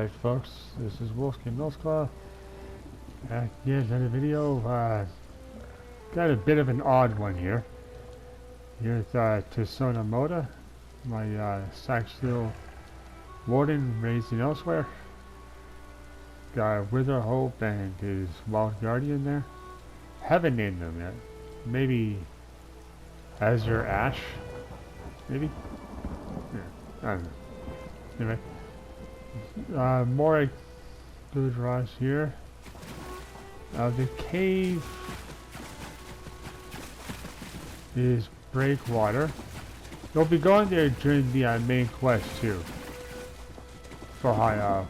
Alright folks, this is Wolfskin Milsclaw. Here's another video. Got a bit of an odd one here. Here's Tsonamota, my Saxhleel Warden raised in Elsweyr. Got Wither Hope and his Wild Guardian there. Haven't named them yet. Maybe Azure Ash? Maybe? Yeah, I don't know. Anyway. More good rocks here. The cave is breakwater. You'll be going there during the main quest too. For high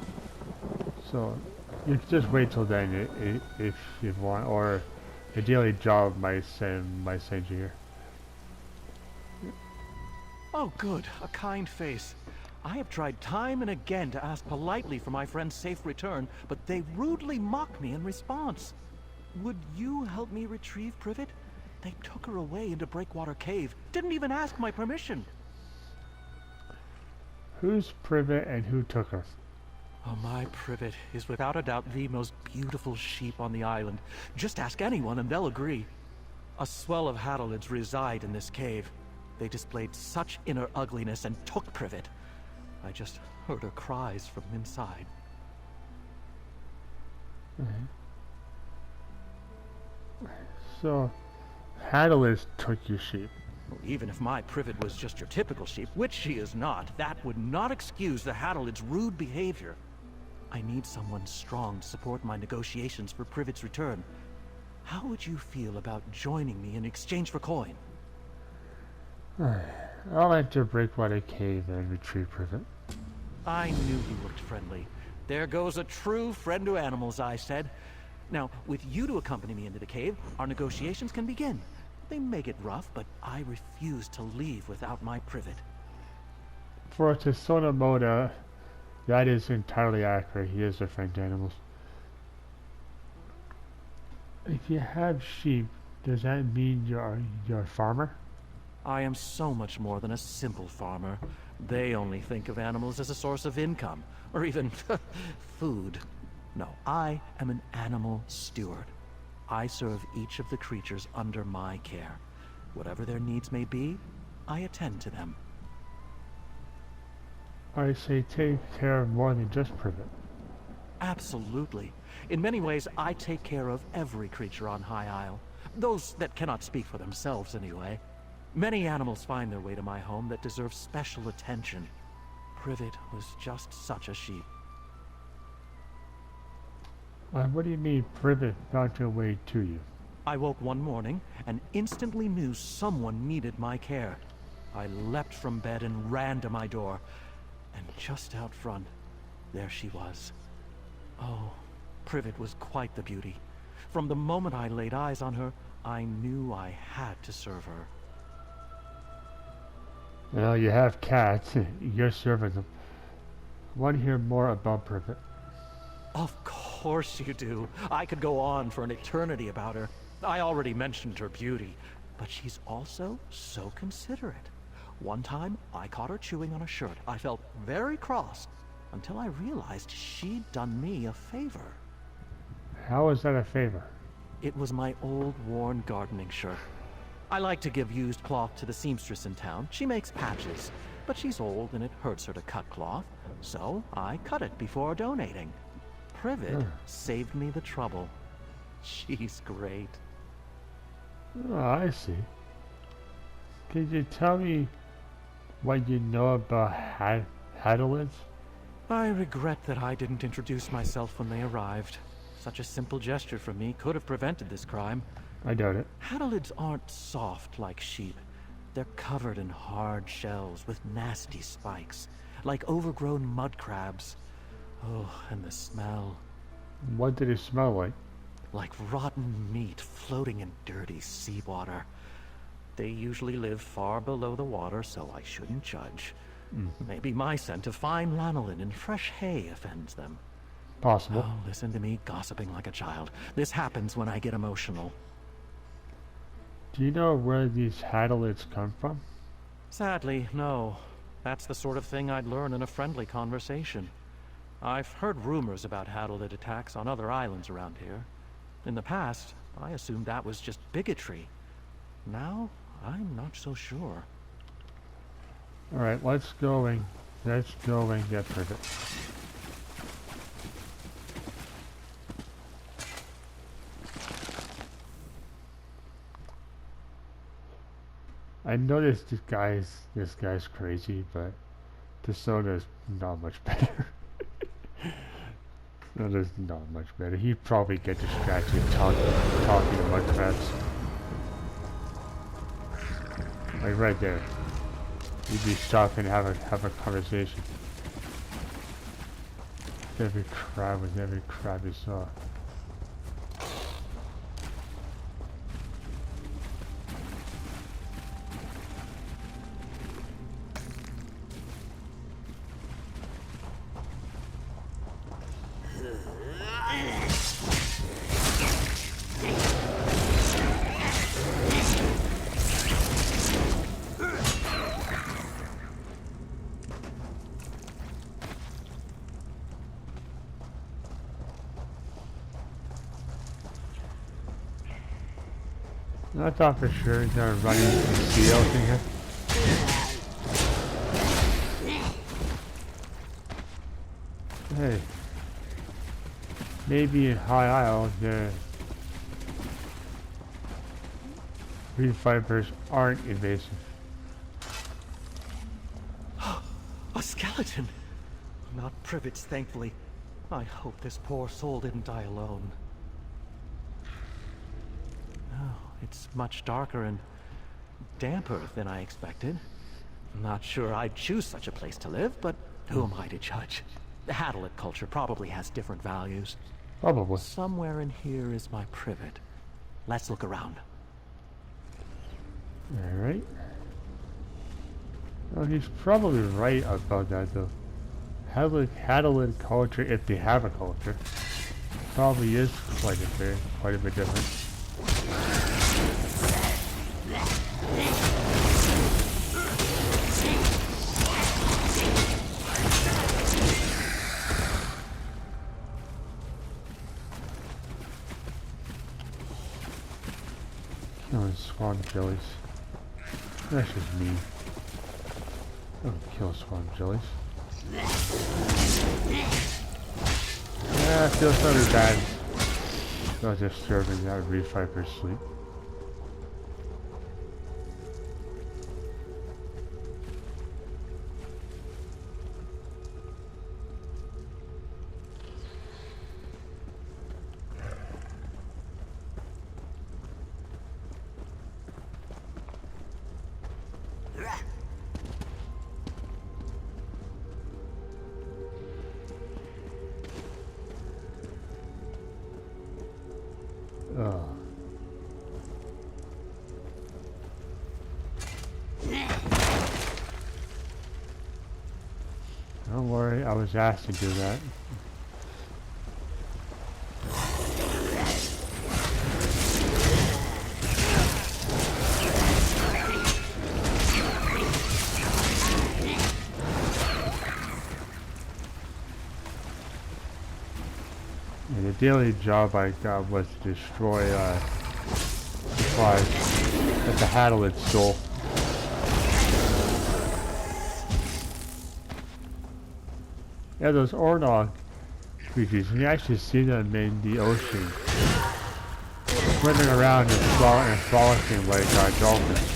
so you can just wait till then if you want, or the daily job might send you here. Oh good, a kind face. I have tried time and again to ask politely for my friend's safe return, but they rudely mock me in response. Would you help me retrieve Privet? They took her away into Breakwater Cave. Didn't even ask my permission. Who's Privet and who took her? Oh, my Privet is without a doubt the most beautiful sheep on the island. Just ask anyone and they'll agree. A swell of Hadolids reside in this cave. They displayed such inner ugliness and took Privet. I just heard her cries from inside. So, Hadolids took your sheep. Even if my Privet was just your typical sheep, which she is not, that would not excuse the Hadolids' rude behavior. I need someone strong to support my negotiations for Privet's return. How would you feel about joining me in exchange for coin? I'll enter Breakwater Cave and retrieve Privet. I knew you looked friendly. There goes a true friend to animals, I said. Now, with you to accompany me into the cave, our negotiations can begin. They may get rough, but I refuse to leave without my Privet. For Tsonamota, that is entirely accurate. He is a friend to animals. If you have sheep, does that mean you're a farmer? I am so much more than a simple farmer. They only think of animals as a source of income, or even food. No, I am an animal steward. I serve each of the creatures under my care. Whatever their needs may be, I attend to them. I say take care of more than just Privet. Absolutely. In many ways, I take care of every creature on High Isle. Those that cannot speak for themselves, anyway. Many animals find their way to my home that deserve special attention. Privet was just such a sheep. What do you mean Privet found her way to you? I woke one morning and instantly knew someone needed my care. I leapt from bed and ran to my door. And just out front, there she was. Oh, Privet was quite the beauty. From the moment I laid eyes on her, I knew I had to serve her. Well, you have cats. You're serving them. I want to hear more about Privet. Of course you do. I could go on for an eternity about her. I already mentioned her beauty, but she's also so considerate. One time, I caught her chewing on a shirt. I felt very cross until I realized she'd done me a favor. How is that a favor? It was my old worn gardening shirt. I like to give used cloth to the seamstress in town. She makes patches, but she's old and it hurts her to cut cloth, so I cut it before donating. Privet saved me the trouble. She's great. Oh, I see. Could you tell me what you know about Hadolids? I regret that I didn't introduce myself when they arrived. Such a simple gesture from me could have prevented this crime. I doubt it. Hadolids aren't soft like sheep. They're covered in hard shells with nasty spikes, like overgrown mud crabs. Oh, and the smell. What did it smell like? Like rotten meat floating in dirty seawater. They usually live far below the water, so I shouldn't judge. Maybe my scent of fine lanolin and fresh hay offends them. Possible. Oh, listen to me gossiping like a child. This happens when I get emotional. Do you know where these Hadolids come from? Sadly, no. That's the sort of thing I'd learn in a friendly conversation. I've heard rumors about Hadolid attacks on other islands around here. In the past, I assumed that was just bigotry. Now, I'm not so sure. Alright, let's go and get Privet. I know this guy's crazy, but Tsonamota's not much better. No, there's not much better. He'd probably get distracted talking to mud crabs. Like right there. He'd be stopped and have a conversation. Every crab he saw. I thought for sure he's gonna run into the seal thing here. Hey. Maybe in High Isle the reef vipers aren't invasive. A skeleton! Not Privet's, thankfully. I hope this poor soul didn't die alone. Oh, it's much darker and damper than I expected. Not sure I'd choose such a place to live, but who am I to judge? The Hadolid culture probably has different values. Probably. Somewhere in here is my Privet. Let's look around. Alright. Well, he's probably right about that though. Hadolid culture, if they have a culture, probably is quite a bit different. Killing swamp jellies. That's just mean. Don't kill swamp jellies. Yeah, it feels not as bad. Not disturbing that reef viper's sleep. Oh. Don't worry, I was asked to do that. And the daily job I got was to destroy supplies that the Hadolids stole. Yeah, those Ornog creatures, you can actually see them in the ocean, swimming around and frolicking like dolphins.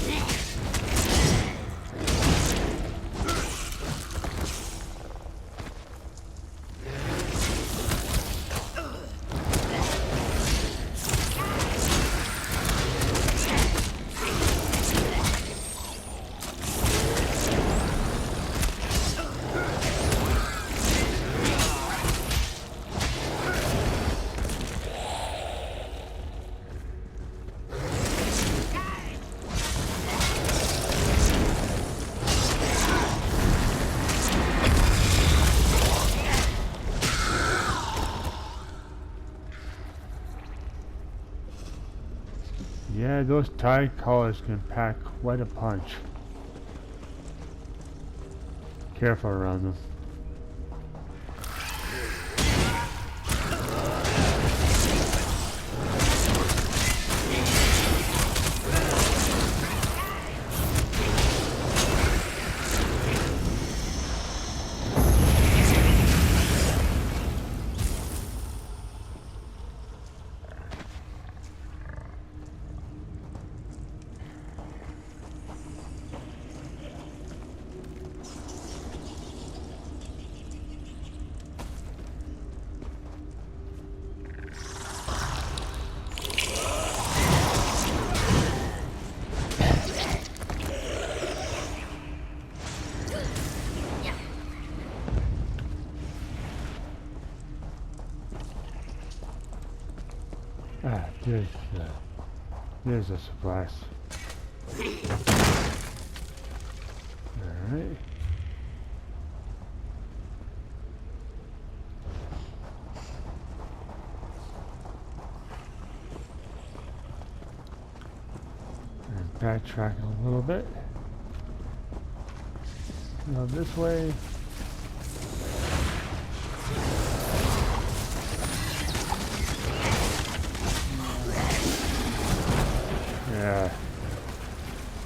Yeah, those tide collars can pack quite a punch. Careful around them. Ah, there's a suppress. Alright. And backtracking a little bit. Now this way. Yeah.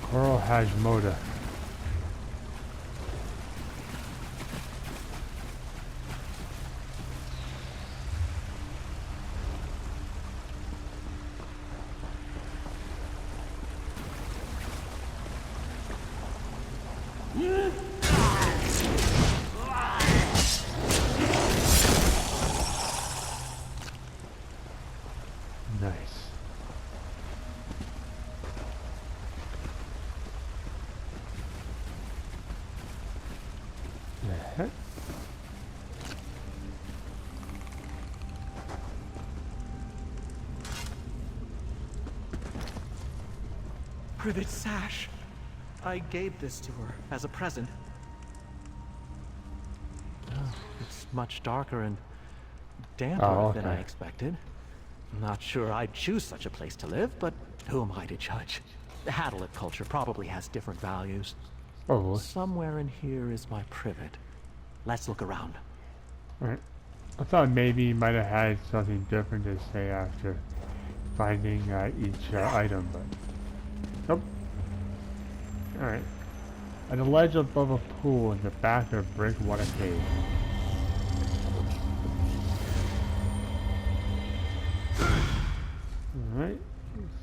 Coral Hadolids. Nice. Yeah. Privet sash. I gave this to her as a present. Oh, it's much darker and damper than I expected. Not sure I'd choose such a place to live, but who am I to judge? The Hadolid culture probably has different values. Oh. Somewhere in here is my privet. Let's look around. Alright. I thought maybe you might have had something different to say after finding each item, but nope. Alright. At a ledge above a pool in the back of a breakwater cave. Alright.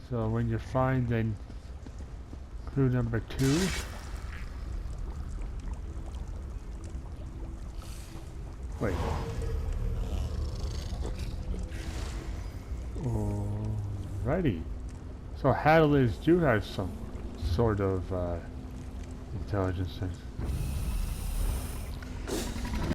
So when you find then clue number 2. Wait. Alrighty. So Hadolids do have some sort of intelligence.